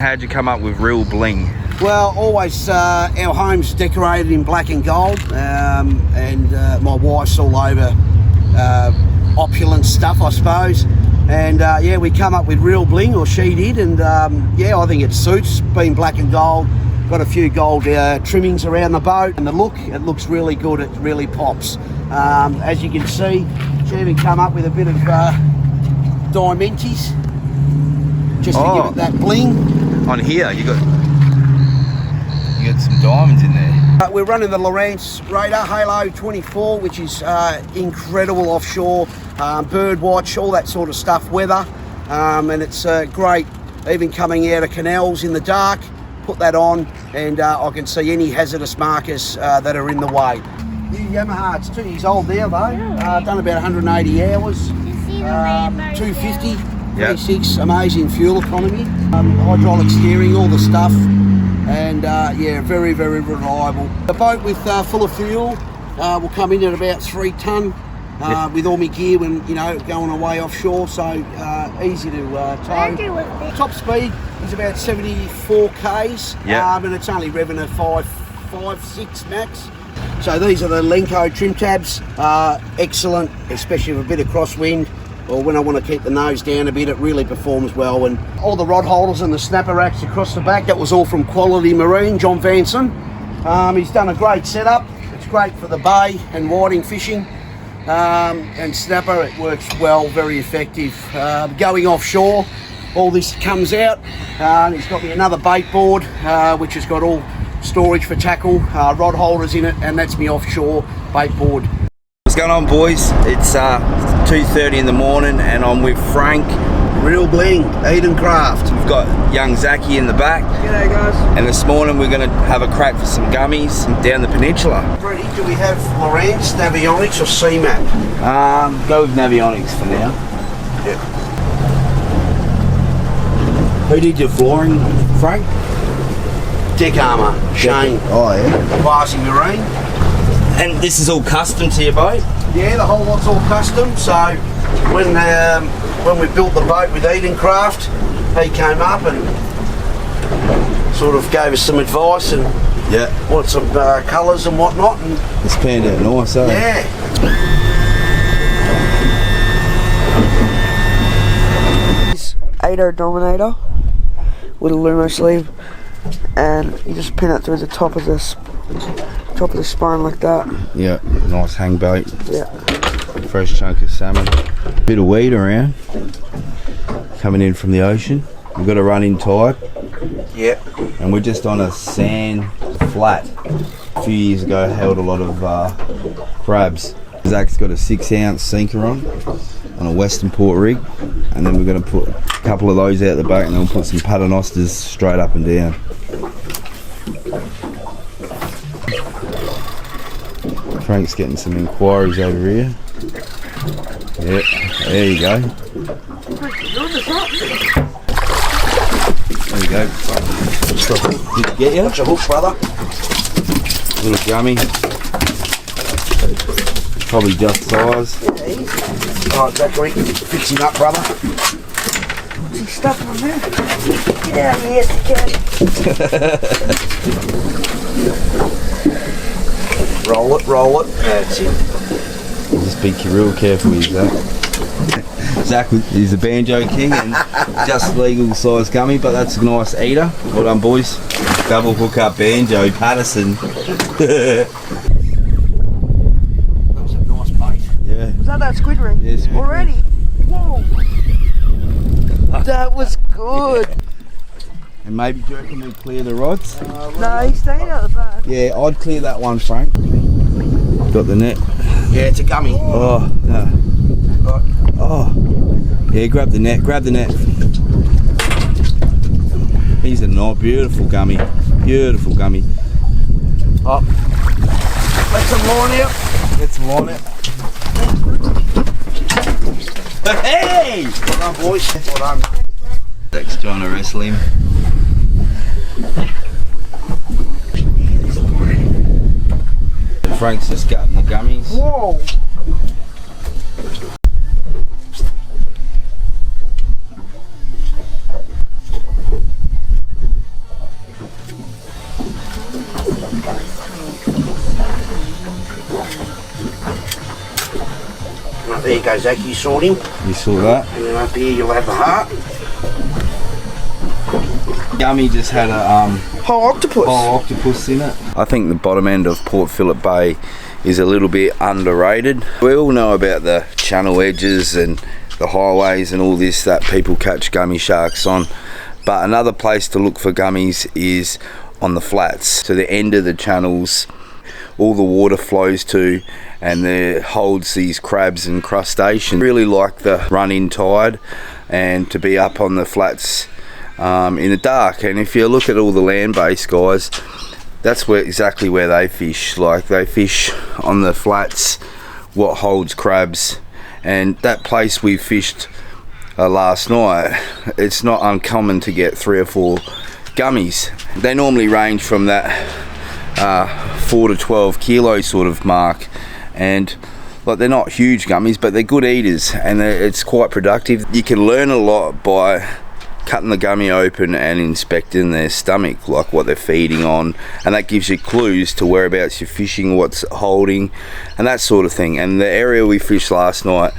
How'd you come up with real bling? Well, always our home's decorated in black and gold, and my wife's all over opulent stuff, I suppose. And yeah, we come up with real bling, or she did, and yeah, I think it suits being black and gold. Got a few gold trimmings around the boat, and it looks really good. It really pops. As you can see, she even come up with a bit of diamantes just to give it that bling. On here, you got some diamonds in there. We're running the Lowrance Radar Halo 24, which is incredible offshore, bird watch, all that sort of stuff, weather, and it's great even coming out of canals in the dark. Put that on and I can see any hazardous markers that are in the way. The Yamaha, it's 2 years old now though, done about 180 hours, 250. 26, amazing fuel economy, hydraulic steering, all the stuff, and yeah, very, very reliable. The boat with full of fuel will come in at about 3 tonne with all my gear when, you know, going away offshore, so easy to tow. Top speed is about 74 k's, and it's only revving at 5, 6 max. So these are the Lenco trim tabs, excellent, especially with a bit of crosswind. Or when I want to keep the nose down a bit, it really performs well. And all the rod holders and the snapper racks across the back, that was all from Quality Marine, John Vanson. He's done a great setup. It's great for the bay and whiting fishing. And snapper, it works well, very effective. Going offshore, all this comes out. He's got me another bait board, which has got all storage for tackle, rod holders in it, and that's me offshore bait board. What's going on, boys? It's 2:30 in the morning and I'm with Frank. Real bling, Eden Craft. We've got young Zachy in the back. G'day guys. And this morning we're going to have a crack for some gummies down the peninsula. Freddie, do we have Lowrance, Navionics or CMAP? Go with Navionics for now. Yeah. Who did your flooring, Frank? Deck Armour, Shane. Oh yeah. Classy Marine. And this is all custom to your boat? Yeah, the whole lot's all custom. So when we built the boat with Eden Craft, he came up and sort of gave us some advice and what some colours and whatnot. And it's panned out nice, eh? Yeah. 8-0 Dominator with a Lumo sleeve, and you just pin it through the top of the spine like that. Yeah, nice hang boat. Yeah. Fresh chunk of salmon. Bit of weed around. Coming in from the ocean. We've got a running tide. Yeah. And we're just on a sand flat. A few years ago held a lot of crabs. Zach's got a 6-ounce sinker on a Western Port rig, and then we're going to put a couple of those out the back, and then we'll put some paternosters straight up and down. Frank's getting some inquiries over here. Yeah, there you go. There you go. Did it get you? What's a hook, brother? Little gummy. Probably just size. Alright, Zachary, fix him up, brother. What's he stuff on there? Get out of here, kid. Roll it. That's it. Just be real careful with Zach. Zach is the banjo king and just legal size gummy, but that's a nice eater. Well done, boys. Double hook up banjo, Patterson. That was a nice bait. Yeah. Was that squid ring? Yeah, squid already? Whoa. That was good. And maybe do you reckon we clear the rods? No, he's staying out the back. Yeah, I'd clear that one, Frank. Got the net. Yeah, it's a gummy. Oh, no. Oh. Yeah, grab the net, He's a nice, beautiful gummy. Beautiful gummy. Oh. Let some line out. Get some line out. Hey! Well done, boys. Well done. Zach's trying to wrestle him. Frank's just gutting the gummies. Whoa! There you go, Zach, you sort him. You saw that? And then up here you'll have the heart. Gummy just had a Whole octopus in it. I think the bottom end of Port Phillip Bay is a little bit underrated. We all know about the channel edges and the highways and all this that people catch gummy sharks on, but another place to look for gummies is on the flats. To the end of the channels, all the water flows to, and there holds these crabs and crustaceans. Really like the run-in tide and to be up on the flats in the dark. And if you look at all the land-based guys, that's exactly where they fish. Like, they fish on the flats, what holds crabs. And that place we fished last night, it's not uncommon to get 3 or 4 gummies. They normally range from that 4 to 12 kilo sort of mark, and like, they're not huge gummies, but they're good eaters, and it's quite productive. You can learn a lot by cutting the gummy open and inspecting their stomach, like what they're feeding on, and that gives you clues to whereabouts you're fishing, what's holding, and that sort of thing. And the area we fished last night,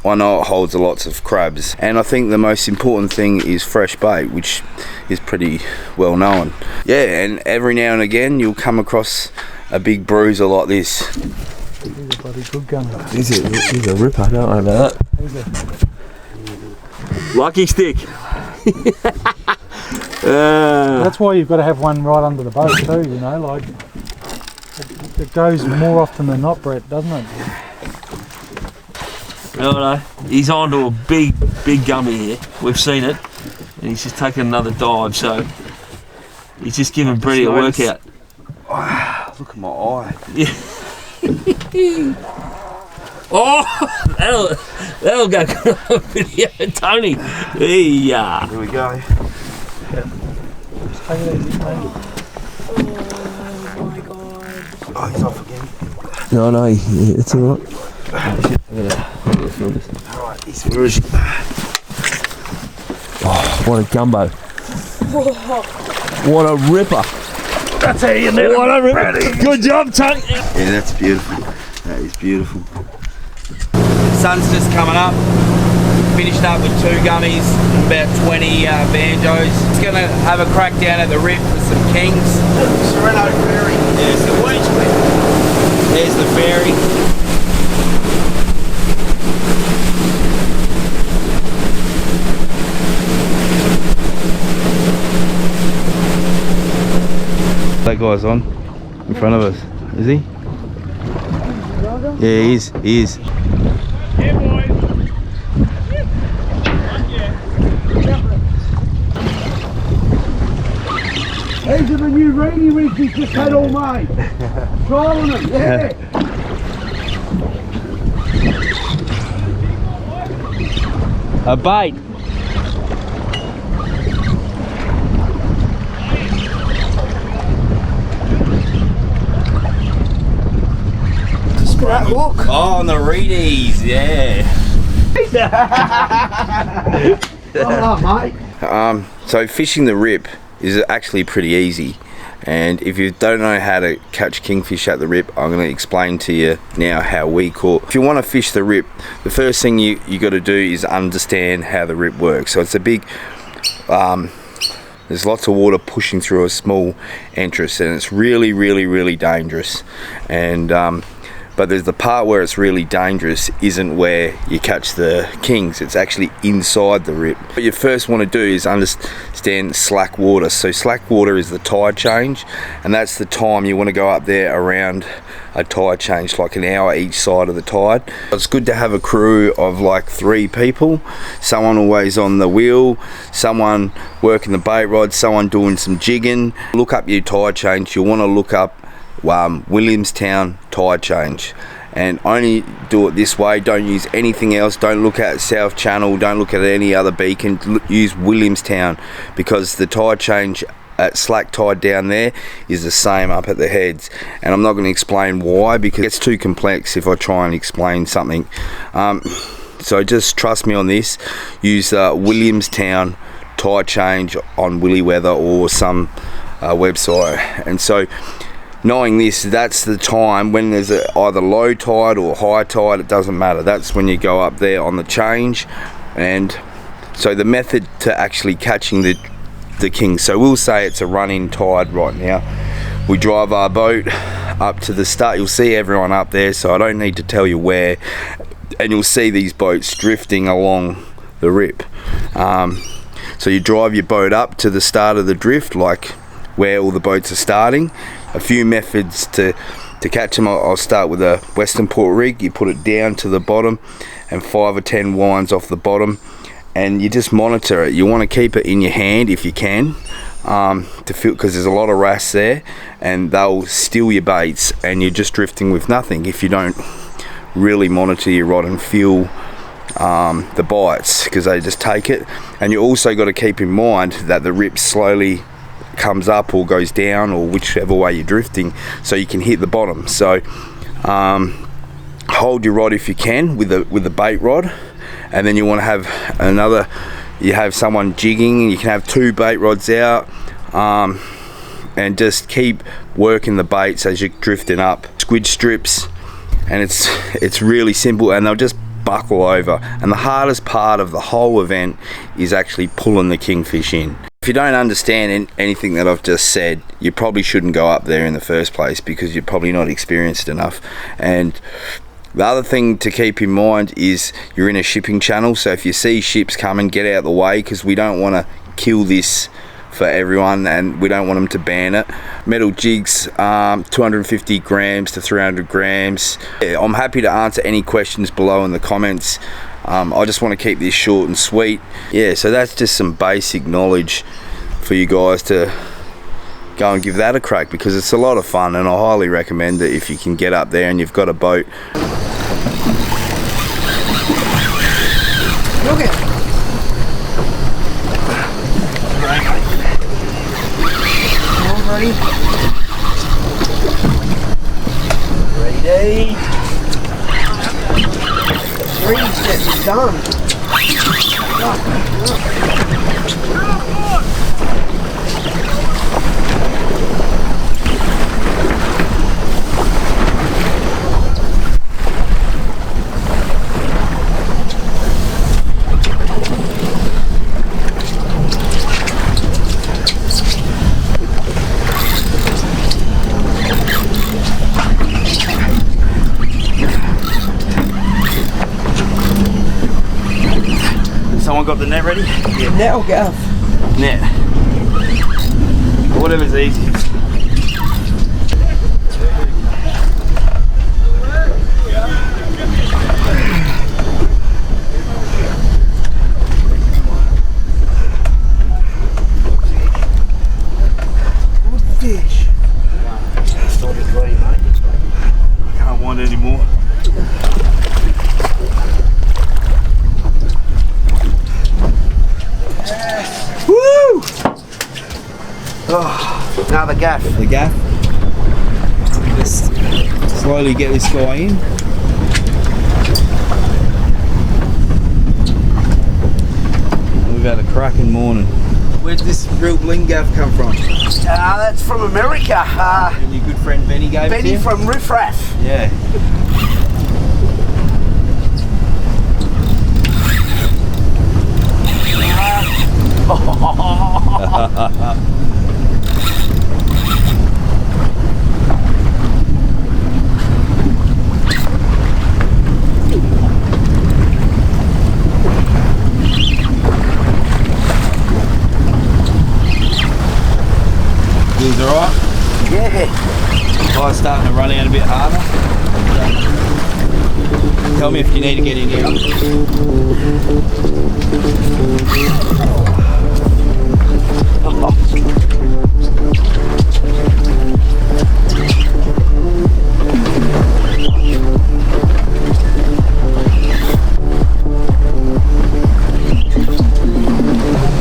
I know it holds lots of crabs, and I think the most important thing is fresh bait, which is pretty well known. Yeah, and every now and again you'll come across a big bruiser like this. He's a bloody good gummy. He's a ripper, don't worry about that. Lucky stick. That's why you've got to have one right under the boat too, you know, like it goes more often than not, Brett, doesn't it? No, he's onto a big gummy here. We've seen it, and he's just taken another dive, so he's just giving Brady a workout. Wow, look at my eye. Yeah. Oh, that'll go good on video, Tony. Yeah. Here we go. Just take it easy, mate. Oh my god. Oh, he's off again. No, it's alright. Oh, shit, I'm gonna film this. Alright, where is he? Oh, what a gumbo. What a ripper. That's how you know. What a ripper. Good job, Tony. Yeah, that's beautiful. That is beautiful. Sun's just coming up. Finished up with 2 gummies and about 20 banjos. Just gonna have a crack down at the rip for some kings. Sereno Ferry. There's the beach clip. There's the ferry. That guy's on in front of us, is he? Yeah, he is. He is. Yeah, boys. These are the new Reedy rigs he's just had all made. Trolling them, yeah. A bait. That hook. Oh, on the Reedys, yeah. Well done, mate. So fishing the rip is actually pretty easy, and if you don't know how to catch kingfish at the rip, I'm going to explain to you now how we caught. If you want to fish the rip, the first thing you got to do is understand how the rip works. So it's a big there's lots of water pushing through a small entrance, and it's really dangerous. And but there's the part where it's really dangerous isn't where you catch the kings, it's actually inside the rip. What you first want to do is understand slack water. So slack water is the tide change, and that's the time you want to go up there around a tide change, like an hour each side of the tide. It's good to have a crew of like 3 people, someone always on the wheel, someone working the bait rod, someone doing some jigging. Look up your tide change. You'll want to look up Williamstown tide change, and only do it this way. Don't use anything else. Don't look at South Channel, don't look at any other beacon. Use Williamstown, because the tide change at slack tide down there is the same up at the heads, and I'm not going to explain why because it's too complex if I try and explain something. So just trust me on this. Use Williamstown tide change on Willy Weather or some website. And so knowing this, that's the time when there's either low tide or high tide, it doesn't matter. That's when you go up there on the change. And so the method to actually catching the king, so we'll say it's a running tide right now. We drive our boat up to the start. You'll see everyone up there, so I don't need to tell you where. And you'll see these boats drifting along the rip. So you drive your boat up to the start of the drift, like where all the boats are starting. A few methods to catch them. I'll start with a Western Port rig. You put it down to the bottom and 5 or 10 winds off the bottom, and you just monitor it. You want to keep it in your hand if you can, to feel, because there's a lot of wrasse there and they'll steal your baits and you're just drifting with nothing if you don't really monitor your rod and feel the bites, because they just take it. And you also got to keep in mind that the rip slowly comes up or goes down, or whichever way you're drifting, so you can hit the bottom. So hold your rod if you can with the bait rod, and then you want to have another, you have someone jigging. You can have 2 bait rods out, and just keep working the baits as you're drifting up. Squid strips, and it's really simple, and they'll just buckle over. And the hardest part of the whole event is actually pulling the kingfish in. If you don't understand anything that I've just said, you probably shouldn't go up there in the first place, because you're probably not experienced enough. And the other thing to keep in mind is you're in a shipping channel, so if you see ships coming, get out of the way, because we don't want to kill this for everyone, and we don't want them to ban it. Metal jigs, 250 grams to 300 grams. Yeah, I'm happy to answer any questions below in the comments. I just want to keep this short and sweet. Yeah, so that's just some basic knowledge for you guys to go and give that a crack, because it's a lot of fun, and I highly recommend it if you can get up there and you've got a boat. Look it. Ready? Ready? Reedys getting done. Someone got the net ready? Yeah. Net or gaff? Net. Whatever's easiest. Good fish. Stop it ready, mate. I can't wind anymore. Woo! Oh, now the gaff. The gaff. Just slowly get this guy in. We've had a cracking morning. Where'd this real bling gaff come from? That's from America. And your good friend Benny gave it to you? Benny from Riff Raff. Yeah. Feels alright? Yeah. Guy's starting to run out a bit harder. Tell me if you need to get in here.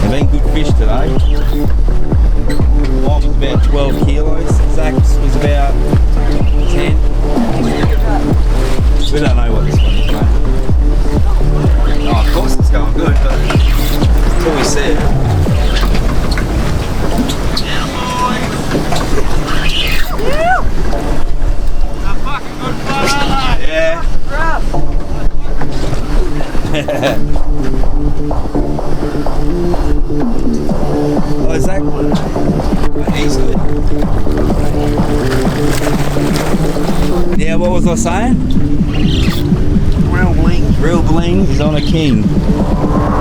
They've been good fish today. Mine was about 12 kilos. Zach's was about 10. We don't know what this one is, mate. Oh, of course it's going good, but until we see it. king. He's on a king.